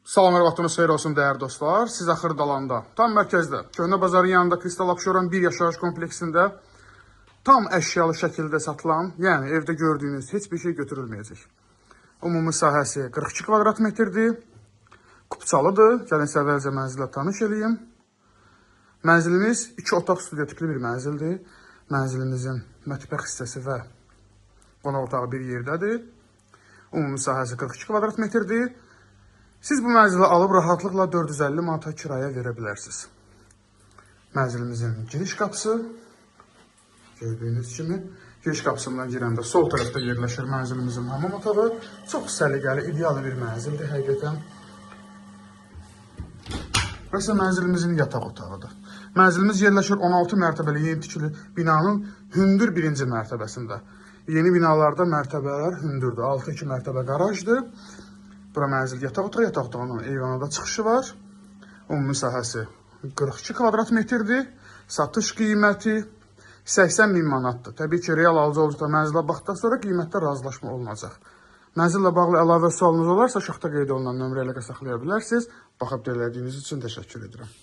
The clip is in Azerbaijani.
Salam, vaxtınız xeyir olsun dəyərli dostlar. Siz Axırdalanda, tam mərkəzdə, Köhnə bazarın yanında Kristal Abşeron 1 yaşayış kompleksində tam əşyalı şəkildə satılan, yəni evdə gördüyünüz heç bir şey götürülməyəcək. Ümumi sahəsi 42 kvadrat metrdir. Kupçalıdır. Gəlin əvvəlcə mənzillə tanış eləyim. Mənzilimiz 2 otaq studiya tipli bir mənzildir. Mənzilimizin mətbəx hissəsi və qonaq otağı bir yerdədir. Ümumi sahəsi 42 kvadrat metrdir. Siz bu mənzili alıb rahatlıqla 450 manata kirayə verə bilərsiniz. Mənzilimizin giriş qapısı, gördüyünüz kimi, giriş qapısından girəndə sol tərəfdə yerləşir mənzilimizin hamam otağı. Çox səliqəli, ideal bir mənzildir həqiqətən. Burası mənzilimizin yataq otağıdır. Mənzilimiz yerləşir 16 mərtəbəli yeni tikili binanın hündür birinci mərtəbəsində. Yeni binalarda mərtəbələr hündürdür. 6-2 mərtəbə qarajdır. Bura mənzil yataq otağı, yataq otağının eyvanında çıxışı var. Ümumi sahəsi 42 kvadrat metrdir. Satış qiyməti 80 min manatdır. Təbii ki, real alıcı olduqda mənzilə baxdıqdan sonra qiymətdə razılaşma olunacaq. Mənzillə bağlı əlavə sualınız olarsa, şaxta qeyd olunan nömrə ilə saxlaya bilərsiniz. Baxıb dinlədiyiniz üçün təşəkkür edirəm.